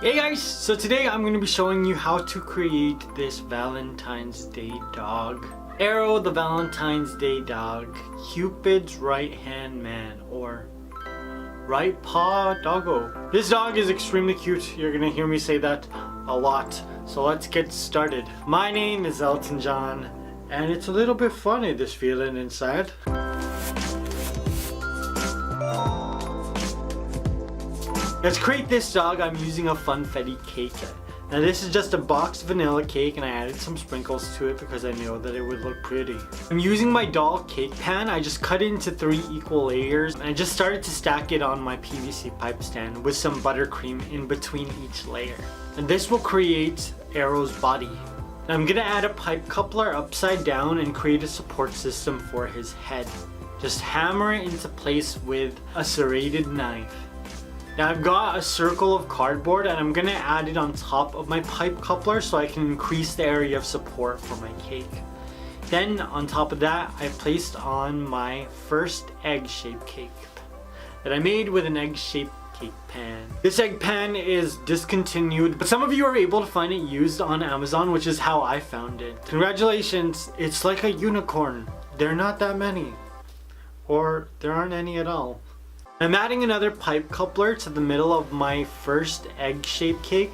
Hey guys, so today I'm going to be showing you how to create this Valentine's Day dog. Arrow the Valentine's Day dog, Cupid's right hand man, or right paw doggo. This dog is extremely cute. You're going to hear me say that a lot. So let's get started. My name is Elton John, and it's a little bit funny, this feeling inside. To create this dog, I'm using a funfetti cake. Now this is just a boxed vanilla cake and I added some sprinkles to it because I knew that it would look pretty. I'm using my doll cake pan. I just cut it into 3 equal layers and I just started to stack it on my PVC pipe stand with some buttercream in between each layer. And this will create Arrow's body. Now I'm gonna add a pipe coupler upside down and create a support system for his head. Just hammer it into place with a serrated knife. Now I've got a circle of cardboard and I'm gonna add it on top of my pipe coupler so I can increase the area of support for my cake. Then on top of that, I placed on my first egg-shaped cake that I made with an egg-shaped cake pan. This egg pan is discontinued, but some of you are able to find it used on Amazon, which is how I found it. Congratulations, it's like a unicorn. There are not that many, or there aren't any at all. I'm adding another pipe coupler to the middle of my first egg-shaped cake.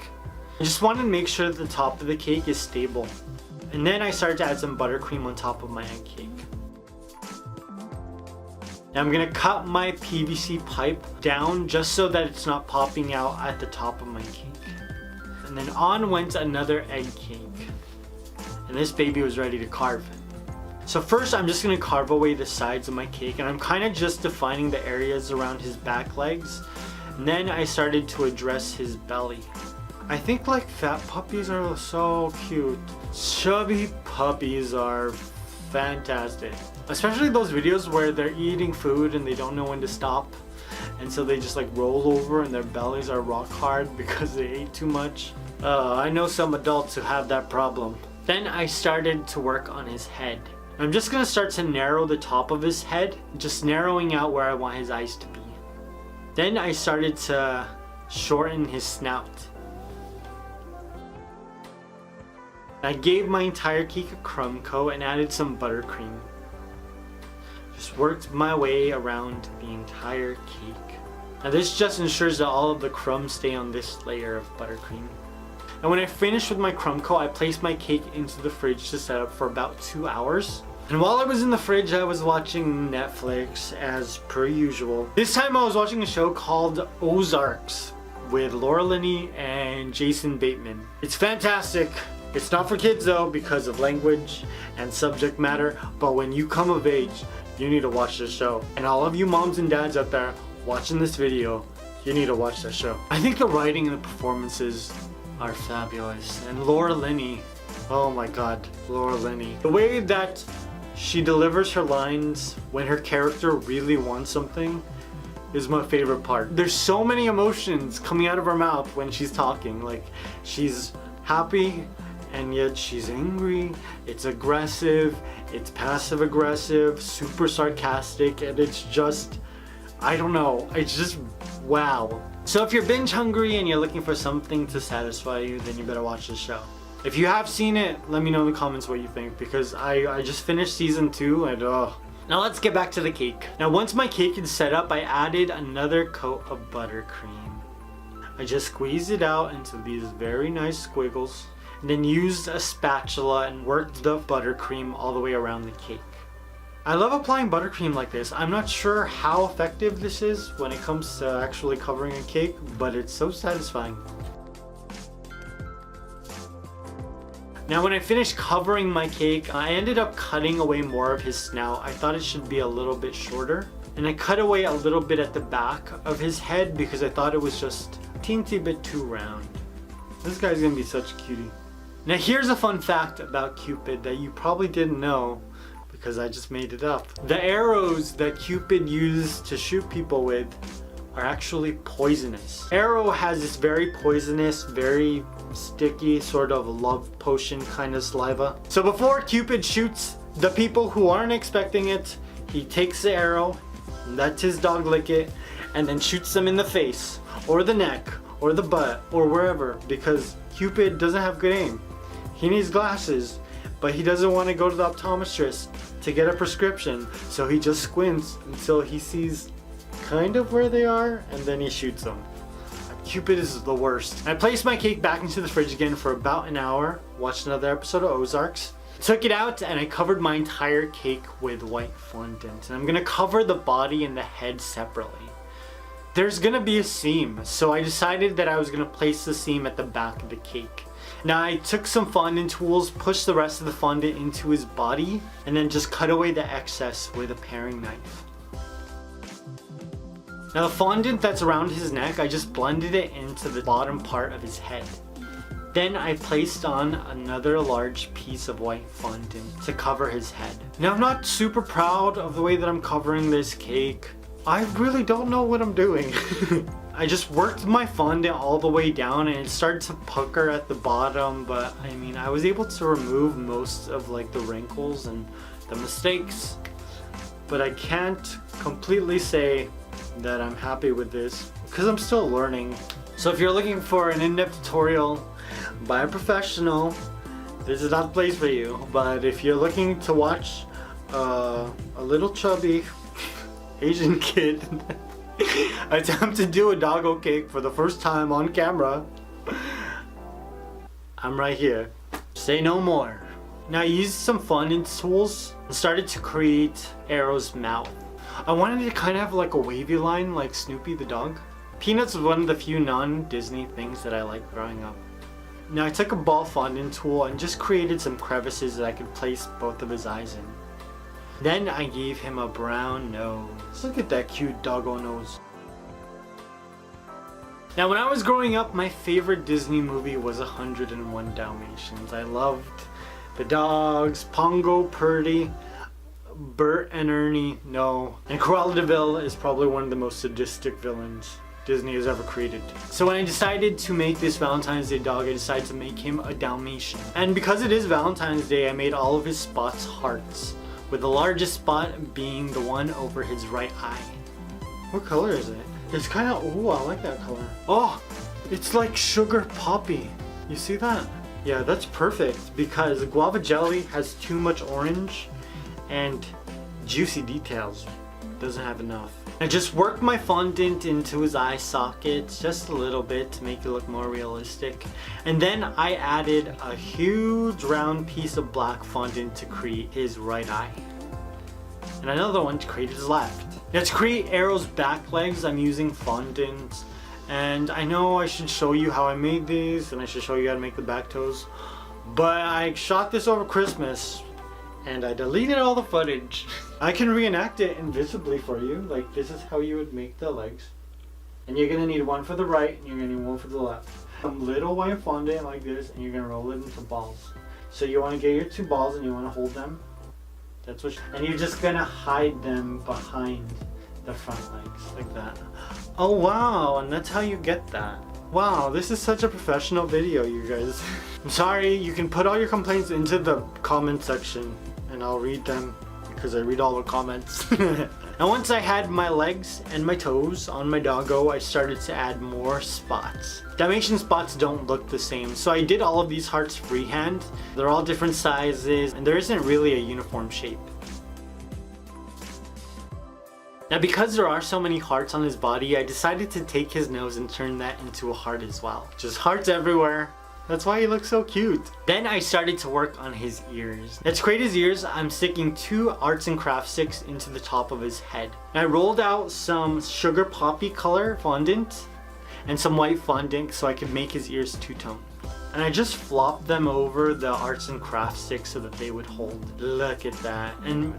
I just wanted to make sure that the top of the cake is stable. And then I started to add some buttercream on top of my egg cake. Now I'm gonna cut my PVC pipe down just so that it's not popping out at the top of my cake. And then on went another egg cake. And this baby was ready to carve. So first I'm just going to carve away the sides of my cake and I'm kind of just defining the areas around his back legs. And then I started to address his belly. I think like fat puppies are so cute. Chubby puppies are fantastic. Especially those videos where they're eating food and they don't know when to stop. And so they just like roll over and their bellies are rock hard because they ate too much. I know some adults who have that problem. Then I started to work on his head. I'm just going to start to narrow the top of his head, just narrowing out where I want his eyes to be. Then I started to shorten his snout. I gave my entire cake a crumb coat and added some buttercream. Just worked my way around the entire cake. Now this just ensures that all of the crumbs stay on this layer of buttercream. And when I finished with my crumb coat, I placed my cake into the fridge to set up for about 2 hours. And while I was in the fridge, I was watching Netflix as per usual. This time I was watching a show called Ozarks with Laura Linney and Jason Bateman. It's fantastic. It's not for kids though because of language and subject matter, but when you come of age, you need to watch this show. And all of you moms and dads out there watching this video, you need to watch this show. I think the writing and the performances are fabulous. And Laura Linney, oh my god, Laura Linney. The way that she delivers her lines when her character really wants something is my favorite part. There's so many emotions coming out of her mouth when she's talking. Like, she's happy and yet she's angry. It's aggressive, it's passive aggressive, super sarcastic, and it's just, I don't know, it's just wow. So if you're binge hungry and you're looking for something to satisfy you, then you better watch this show. If you have seen it, let me know in the comments what you think, because I just finished season 2 and Now let's get back to the cake. Now once my cake is set up, I added another coat of buttercream. I just squeezed it out into these very nice squiggles and then used a spatula and worked the buttercream all the way around the cake. I love applying buttercream like this. I'm not sure how effective this is when it comes to actually covering a cake, but it's so satisfying. Now when I finished covering my cake, I ended up cutting away more of his snout. I thought it should be a little bit shorter. And I cut away a little bit at the back of his head because I thought it was just a teensy bit too round. This guy's gonna be such a cutie. Now here's a fun fact about Cupid that you probably didn't know, because I just made it up. The arrows that Cupid used to shoot people with are actually poisonous. Arrow has this very poisonous, very sticky sort of love potion kind of saliva. So before Cupid shoots the people who aren't expecting it, he takes the arrow, lets his dog lick it, and then shoots them in the face or the neck or the butt or wherever, because Cupid doesn't have good aim. He needs glasses, but he doesn't want to go to the optometrist to get a prescription, so he just squints until he sees kind of where they are, and then he shoots them. Cupid is the worst. I placed my cake back into the fridge again for about an hour, watched another episode of Ozarks, took it out, and I covered my entire cake with white fondant. And I'm gonna cover the body and the head separately. There's gonna be a seam, so I decided that I was gonna place the seam at the back of the cake. Now I took some fondant tools, pushed the rest of the fondant into his body, and then just cut away the excess with a paring knife. Now the fondant that's around his neck, I just blended it into the bottom part of his head. Then I placed on another large piece of white fondant to cover his head. Now I'm not super proud of the way that I'm covering this cake. I really don't know what I'm doing. I just worked my fondant all the way down and it started to pucker at the bottom, but I mean, I was able to remove most of like the wrinkles and the mistakes. But I can't completely say that I'm happy with this because I'm still learning. So if you're looking for an in-depth tutorial by a professional, this is not the place for you. But if you're looking to watch a little chubby Asian kid attempt to do a doggo cake for the first time on camera, I'm right here. Say no more. Now I used some fondant tools and started to create Arrow's mouth. I wanted to kind of have like a wavy line like Snoopy the dog. Peanuts was one of the few non-Disney things that I liked growing up. Now I took a ball fondant tool and just created some crevices that I could place both of his eyes in. Then I gave him a brown nose. Look at that cute doggo nose. Now when I was growing up, my favorite Disney movie was 101 Dalmatians. I loved the dogs, Pongo, Purdy, Bert and Ernie, no. And Cruella de Vil is probably one of the most sadistic villains Disney has ever created. So when I decided to make this Valentine's Day dog, I decided to make him a Dalmatian. And because it is Valentine's Day, I made all of his spots hearts, with the largest spot being the one over his right eye. What color is it? It's kind of, ooh, I like that color. Oh, it's like sugar poppy. You see that? Yeah, that's perfect because guava jelly has too much orange and juicy details. Doesn't have enough. I just worked my fondant into his eye sockets just a little bit to make it look more realistic. And then I added a huge round piece of black fondant to create his right eye. And another one to create his left. Now to create Arrow's back legs, I'm using fondant. And I know I should show you how I made these and I should show you how to make the back toes. But I shot this over Christmas and I deleted all the footage. I can reenact it invisibly for you. Like this is how you would make the legs. And you're gonna need one for the right and you're gonna need one for the left. Some little white fondant like this and you're gonna roll it into balls. So you wanna get your two balls and you wanna hold them. That's what, and you're just gonna hide them behind the front legs like that. Oh wow, and that's how you get that. Wow, this is such a professional video, you guys. I'm sorry, you can put all your complaints into the comment section and I'll read them because I read all the comments. Now once I had my legs and my toes on my doggo, I started to add more spots. Dalmatian spots don't look the same, so I did all of these hearts freehand. They're all different sizes and there isn't really a uniform shape. Now because there are so many hearts on his body, I decided to take his nose and turn that into a heart as well. Just hearts everywhere. That's why he looks so cute. Then I started to work on his ears. Now to create his ears, I'm sticking 2 arts and crafts sticks into the top of his head. And I rolled out some sugar poppy color fondant and some white fondant so I could make his ears two-tone. And I just flopped them over the arts and crafts sticks so that they would hold. Look at that. And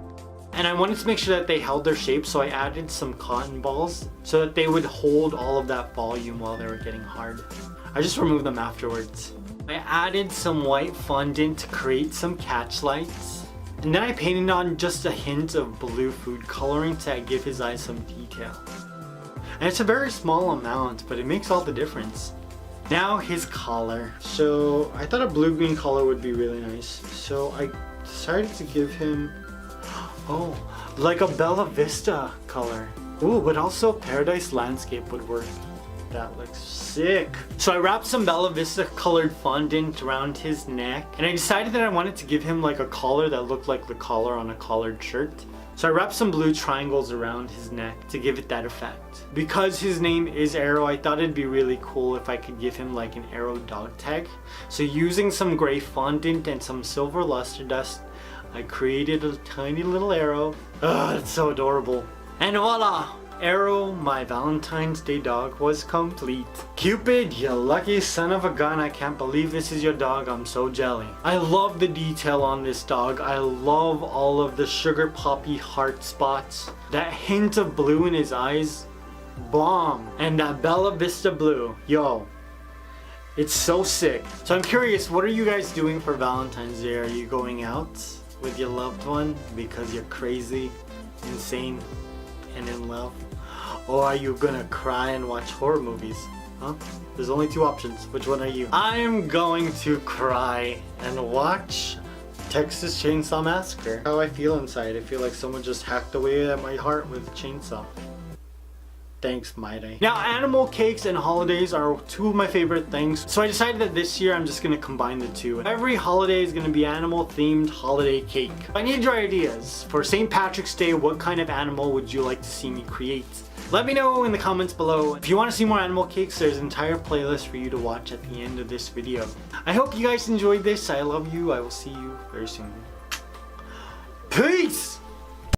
I wanted to make sure that they held their shape, so I added some cotton balls so that they would hold all of that volume while they were getting hard. I just removed them afterwards. I added some white fondant to create some catch lights. And then I painted on just a hint of blue food coloring to give his eyes some detail. And it's a very small amount, but it makes all the difference. Now his collar. So I thought a blue-green color would be really nice. So I decided to give him, oh, like a Bella Vista color. Ooh, but also Paradise Landscape would work. That looks sick. So I wrapped some Bella Vista colored fondant around his neck, and I decided that I wanted to give him like a collar that looked like the collar on a collared shirt. So I wrapped some blue triangles around his neck to give it that effect. Because his name is Arrow, I thought it'd be really cool if I could give him like an Arrow dog tag. So using some gray fondant and some silver luster dust, I created a tiny little arrow. Ugh, it's so adorable. And voila! Arrow, my Valentine's Day dog, was complete. Cupid, you lucky son of a gun, I can't believe this is your dog, I'm so jelly. I love the detail on this dog. I love all of the sugar poppy heart spots. That hint of blue in his eyes, bomb. And that Bella Vista blue, yo. It's so sick. So I'm curious, what are you guys doing for Valentine's Day? Are you going out with your loved one because you're crazy, insane, and in love? Or are you gonna cry and watch horror movies? Huh? There's only two options. Which one are you? I'm going to cry and watch Texas Chainsaw Massacre. How I feel inside. I feel like someone just hacked away at my heart with a chainsaw. Thanks, Mayday. Now, animal cakes and holidays are two of my favorite things, so I decided that this year I'm just gonna combine the two. Every holiday is gonna be animal-themed holiday cake. I need your ideas. For St. Patrick's Day, what kind of animal would you like to see me create? Let me know in the comments below. If you want to see more animal cakes, there's an entire playlist for you to watch at the end of this video. I hope you guys enjoyed this. I love you. I will see you very soon. Peace!